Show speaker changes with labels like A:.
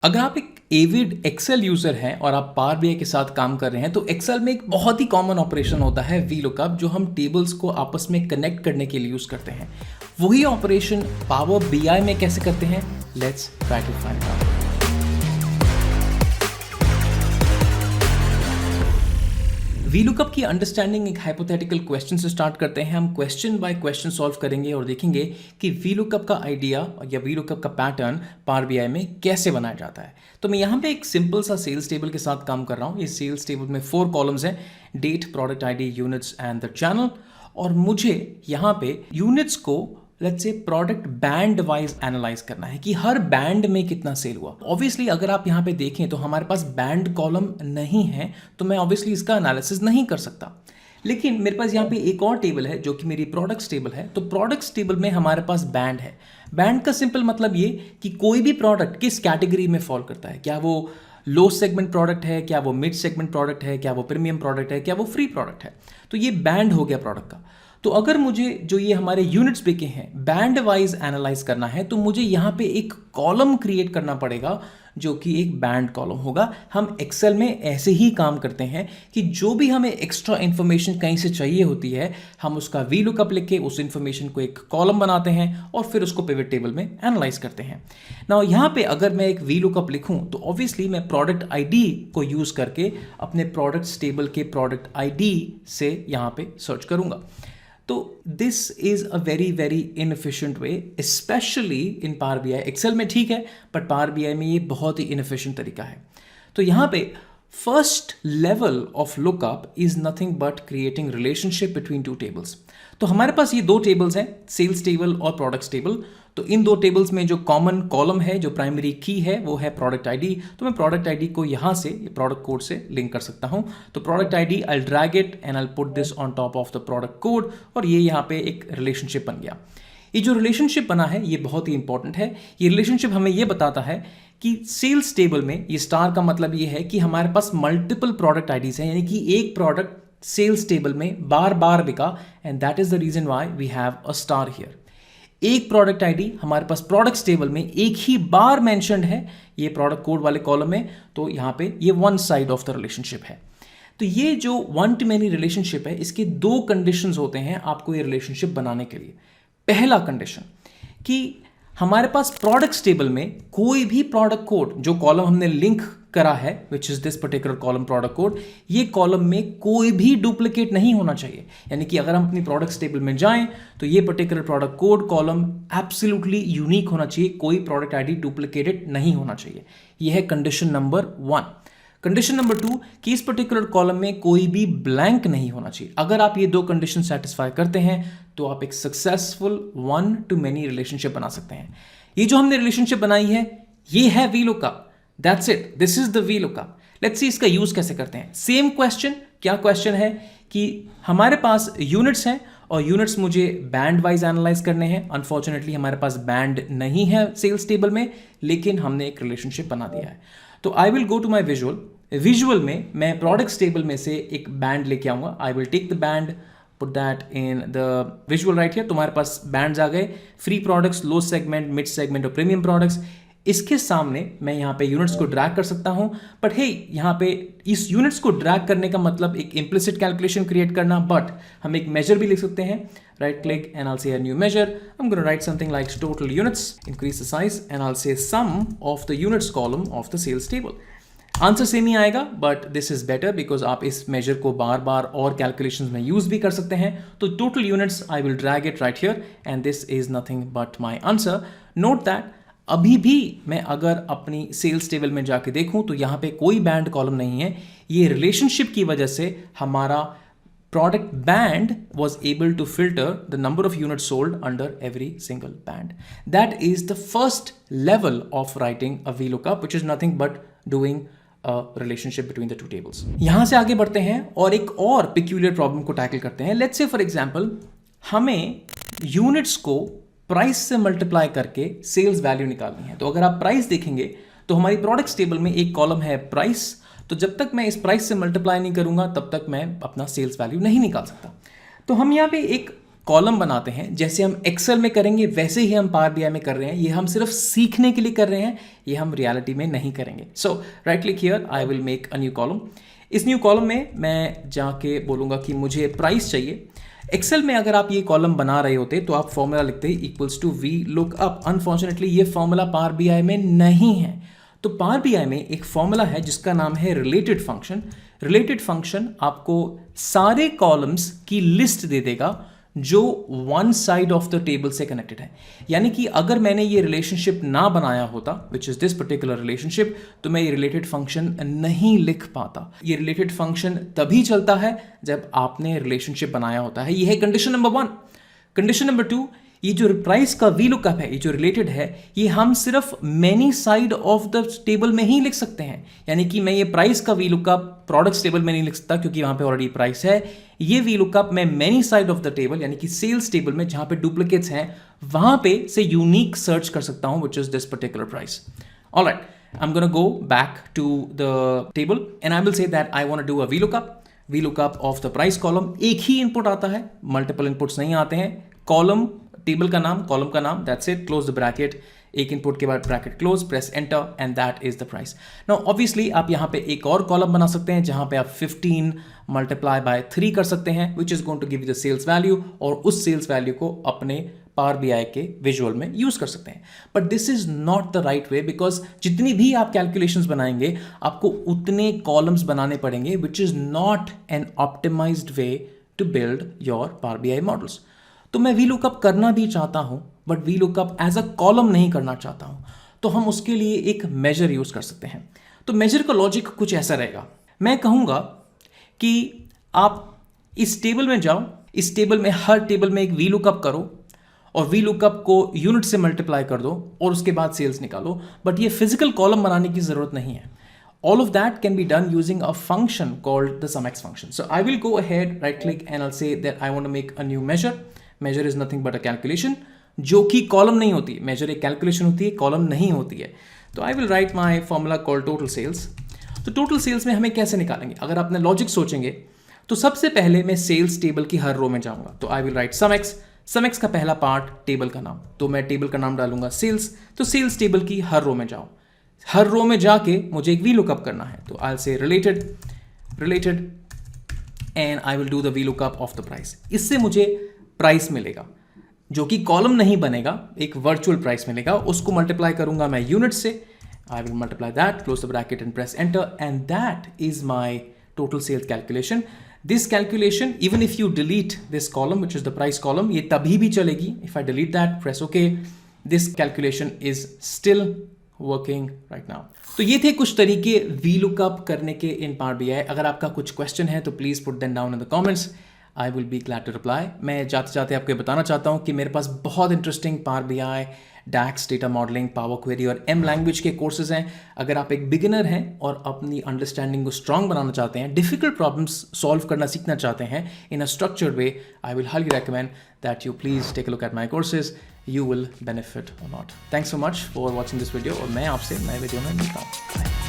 A: अगर आप एक एविड एक्सेल यूजर हैं और आप पावर बीआई के साथ काम कर रहे हैं तो एक्सेल में एक बहुत ही कॉमन ऑपरेशन होता है वीलुकअप, जो हम टेबल्स को आपस में कनेक्ट करने के लिए यूज करते हैं। वही ऑपरेशन पावर बीआई में कैसे करते हैं, let's try to find out. VLOOKUP की अंडरस्टैंडिंग एक हाइपोथेटिकल क्वेश्चन से स्टार्ट करते हैं। हम क्वेश्चन बाय क्वेश्चन सॉल्व करेंगे और देखेंगे कि वीलुकअप का आइडिया या वीलुकअप का पैटर्न पावर बीआई में कैसे बनाया जाता है। तो मैं यहाँ पे एक सिंपल सा सेल्स टेबल के साथ काम कर रहा हूँ। ये सेल्स टेबल में 4 कॉलम्स हैं, date, product ID, units and the channel. और मुझे यहाँ पे यूनिट्स को let's say product band wise analyse करना है कि हर बैंड में कितना सेल हुआ। ऑब्वियसली अगर आप यहाँ पे देखें तो हमारे पास बैंड कॉलम नहीं है, तो मैं ऑब्वियसली इसका एनालिसिस नहीं कर सकता। लेकिन मेरे पास यहाँ पे एक और टेबल है जो कि मेरी प्रोडक्ट्स टेबल है। तो प्रोडक्ट्स टेबल में हमारे पास बैंड है। बैंड का सिंपल मतलब ये कि कोई भी प्रोडक्ट किस कैटेगरी में फॉल करता है। क्या वो लो सेगमेंट प्रोडक्ट है, क्या वो मिड सेगमेंट प्रोडक्ट है, क्या वो प्रीमियम प्रोडक्ट है, क्या वो फ्री प्रोडक्ट है। तो ये बैंड हो गया प्रोडक्ट का। तो अगर मुझे जो ये हमारे यूनिट्स बिके हैं बैंड वाइज एनालाइज करना है तो मुझे यहाँ पे एक कॉलम क्रिएट करना पड़ेगा जो कि एक बैंड कॉलम होगा। हम एक्सेल में ऐसे ही काम करते हैं कि जो भी हमें एक्स्ट्रा इन्फॉर्मेशन कहीं से चाहिए होती है, हम उसका वीलुकअप लिख के उस इन्फॉर्मेशन को एक कॉलम बनाते हैं और फिर उसको पिवट टेबल में एनालाइज करते हैं। नाउ यहाँ पे अगर मैं एक वीलुकअप लिखूं तो ऑब्वियसली मैं प्रोडक्ट आईडी को यूज करके अपने प्रोडक्ट्स टेबल के प्रोडक्ट आईडी से यहाँ पे सर्च करूंगा। तो this is a very very inefficient way, specially in power BI. Excel में ठीक है, बट पावर बीआई में ये बहुत ही इनएफिशिएंट तरीका है। तो यहाँ पे first level of lookup is nothing but creating relationship between 2 tables. तो हमारे पास ये 2 टेबल्स हैं, सेल्स टेबल और प्रोडक्ट्स टेबल। तो इन 2 टेबल्स में जो कॉमन कॉलम है, जो प्राइमरी की है, वो है प्रोडक्ट आईडी। तो मैं प्रोडक्ट आईडी को यहाँ से प्रोडक्ट कोड से लिंक कर सकता हूँ। तो product ID I drag it and I put this on top of the product code, और ये यहाँ पे एक रिलेशनशिप बन गया। ये जो रिलेशनशिप बना है ये बहुत ही इंपॉर्टेंट है। ये रिलेशनशिप हमें ये बताता है कि सेल्स टेबल में ये स्टार का मतलब ये है कि हमारे पास मल्टीपल प्रोडक्ट आईडीज हैं, यानी कि एक प्रोडक्ट सेल्स टेबल में बार बार बिका, and that is the reason why we have a star here. एक प्रोडक्ट आईडी हमारे पास प्रोडक्ट्स टेबल में एक ही बार मेंशन्ड है, ये प्रोडक्ट कोड वाले कॉलम में। तो यहाँ पे ये one side of the relationship है। तो ये जो वन टू मेनी रिलेशनशिप है, इसके 2 कंडीशंस होते हैं आपको ये रिलेशनशिप बनाने के लिए। पहला कंडीशन कि हमारे पास प्रोडक्ट्स टेबल में कोई भी प्रोडक्ट कोड, जो कॉलम हमने लिंक करा है, विच is this particular column product code, ये कॉलम में कोई भी डुप्लीकेट नहीं होना चाहिए। यानी कि अगर हम अपनी प्रोडक्ट्स टेबल में जाएं तो ये particular product code column absolutely unique होना चाहिए, कोई प्रोडक्ट आईडी डुप्लीकेटेड नहीं होना चाहिए। यह है कंडीशन नंबर 1। कंडीशन नंबर 2 कि इस पर्टिकुलर कॉलम में कोई भी ब्लैंक नहीं होना चाहिए। अगर आप ये 2 कंडीशन सेटिस्फाई करते हैं तो आप एक successful one two many relationship बना सकते हैं। ये जो हमने रिलेशनशिप बनाई है ये है VLOOKUP. That's it, this is the VLOOKUP. Let's see इसका यूज कैसे करते हैं। सेम क्वेश्चन, क्या क्वेश्चन है कि हमारे पास यूनिट्स हैं और यूनिट्स मुझे बैंड वाइज एनालाइज करने हैं। अनफॉर्चुनेटली हमारे पास बैंड नहीं है सेल्स टेबल में, लेकिन हमने एक रिलेशनशिप बना दिया है। तो I will go to my visual में मैं प्रोडक्ट्स टेबल में से एक बैंड लेके आऊंगा। I will take the band, put that in the visual right here. तुम्हारे पास बैंड्स आ गए, free products, low segment, mid segment और प्रीमियम प्रोडक्ट्स। इसके सामने मैं यहाँ पे यूनिट्स को ड्रैग कर सकता हूँ, बट हे यहाँ पे इस यूनिट्स को ड्रैग करने का मतलब एक इम्प्लिसिट कैलकुलेशन क्रिएट करना, बट हम एक मेजर भी लिख सकते हैं। Right click and I will say a new measure. I am gonna write something like total units, increase the size and I will say sum of the units column of the sales table. Answer same ही आएगा, but this is better because आप इस major को बार बार और calculations में use भी कर सकते हैं। तो total units I will drag it right here and this is nothing but my answer. Note that अभी भी मैं अगर अपनी सेल्स टेबल में जाके देखूं तो यहाँ पे कोई बैंड कॉलम नहीं है। ये रिलेशनशिप की वजह से हमारा product band was able to filter the number of units sold under every single band. That is the first level of writing a VLOOKUP, which is nothing but doing a relationship between the 2 tables. यहाँ से आगे बढ़ते हैं और एक और peculiar problem को tackle करते हैं. Let's say for example हमें units को प्राइस से मल्टीप्लाई करके सेल्स वैल्यू निकालनी है। तो अगर आप प्राइस देखेंगे तो हमारी प्रोडक्ट्स टेबल में एक कॉलम है प्राइस। तो जब तक मैं इस प्राइस से मल्टीप्लाई नहीं करूंगा तब तक मैं अपना सेल्स वैल्यू नहीं निकाल सकता। तो हम यहाँ पे एक कॉलम बनाते हैं, जैसे हम एक्सेल में करेंगे वैसे ही हम पावर बीआई में कर रहे हैं। ये हम सिर्फ सीखने के लिए कर रहे हैं, ये हम रियलिटी में नहीं करेंगे। So right click here, I will make a new column. इस न्यू कॉलम में मैं जाके बोलूँगा कि मुझे प्राइस चाहिए। एक्सेल में अगर आप ये कॉलम बना रहे होते तो आप फॉर्मूला लिखते ही equals to we look up. Unfortunately ये फॉर्मूला पावर बीआई में नहीं है। तो पावर बीआई में एक फॉर्मूला है जिसका नाम है रिलेटेड फंक्शन। रिलेटेड फंक्शन आपको सारे कॉलम्स की लिस्ट दे देगा जो one side of the table से कनेक्टेड है। यानी कि अगर मैंने ये रिलेशनशिप ना बनाया होता, विच इज दिस पर्टिकुलर रिलेशनशिप, तो मैं ये रिलेटेड फंक्शन नहीं लिख पाता। ये रिलेटेड फंक्शन तभी चलता है जब आपने रिलेशनशिप बनाया होता है। ये है कंडीशन नंबर 1। कंडीशन नंबर 2, ये जो प्राइस का वी लुकअप है, ये जो रिलेटेड है, ये हम सिर्फ many side of the table में ही लिख सकते हैं। यानी कि मैं ये प्राइस का वी लुकअप प्रोडक्ट्स टेबल में नहीं लिख सकता क्योंकि वहां पे ऑलरेडी प्राइस है। ये वी लुकअप मैं many side of the table यानी कि सेल्स टेबल में जहां पे डुप्लीकेट्स हैं वहां पे से यूनिक सर्च कर सकता हूं, which is this particular price. Alright, I am gonna go back to the table and I will say that I want to do a V lookup of the price column. एक ही input आता है, multiple inputs नहीं आते हैं। Column table का नाम, column का नाम, that's it, close the bracket. एक इनपुट के बाद bracket close, press enter and that is the price. Now obviously आप यहाँ पे एक और कॉलम बना सकते हैं जहाँ पे आप 15 मल्टीप्लाई बाय 3 कर सकते हैं, which is going to give you the sales value, और उस सेल्स वैल्यू को अपने पावर बीआई के विजुअल में यूज कर सकते हैं। But this is not the right way, because जितनी भी आप कैलकुलेशंस बनाएंगे आपको उतने कॉलम्स बनाने पड़ेंगे, which is not an optimised way to build your power BI models. तो मैं वी लुकअप करना भी चाहता हूं, but V lookup as a column नहीं करना चाहता हूं। तो हम उसके लिए एक मेजर यूज कर सकते हैं। तो मेजर का लॉजिक कुछ ऐसा रहेगा। मैं कहूंगा कि आप इस टेबल में जाओ, इस टेबल में हर टेबल में एक वी लुकअप करो और वी लुकअप को यूनिट से मल्टीप्लाई कर दो और उसके बाद सेल्स निकालो। बट ये फिजिकल कॉलम बनाने की जरूरत नहीं है। All of that can be done using a function called the SUMX function. So I will go ahead, right click, and I'll say that I want to make a new measure. Measure is nothing but a calculation, जो कि column नहीं होती। Major एक calculation होती है, column नहीं होती है। तो I will write my formula called total sales. तो टोटल सेल्स में हमें कैसे निकालेंगे, अगर आपने लॉजिक सोचेंगे तो सबसे पहले मैं सेल्स टेबल की हर रो में जाऊंगा। तो I will right SUMX। SUMX का पहला पार्ट टेबल का नाम, तो मैं टेबल का नाम डालूंगा सेल्स। तो सेल्स टेबल की हर रो में जाओ, हर रो में जाके मुझे एक वी लुकअप करना है। तो आई विल से related and I will do the we lookup of the price. इससे मुझे प्राइस मिलेगा जो कि कॉलम नहीं बनेगा, एक वर्चुअल प्राइस मिलेगा। उसको मल्टीप्लाई करूंगा मैं यूनिट से। I will multiply that, close the bracket and press enter, and that is my total sales calculation. This calculation, even if you delete this column which is the price column, ये तभी भी चलेगी। If I delete that, press okay, this calculation is still working right now. तो ये थे कुछ तरीके V lookup करने के इन पावर बीआई। अगर आपका कुछ क्वेश्चन है तो please put them down in the comments, I will be glad to reply. मैं जाते जाते आपको बताना चाहता हूँ कि मेरे पास बहुत इंटरेस्टिंग पावर बीआई, डैक्स, डेटा मॉडलिंग, पावर क्वेरी और एम लैंग्वेज के कोर्सेज हैं। अगर आप एक बिगिनर हैं और अपनी अंडरस्टैंडिंग को स्ट्रांग बनाना चाहते हैं, डिफिकल्ट प्रॉब्लम्स सॉल्व करना सीखना चाहते हैं in a structured way, I will highly recommend that you please take a look at my courses. You will benefit a lot. Thanks so much for watching this video और मैं आपसे नए video में मिलता हूँ. Bye.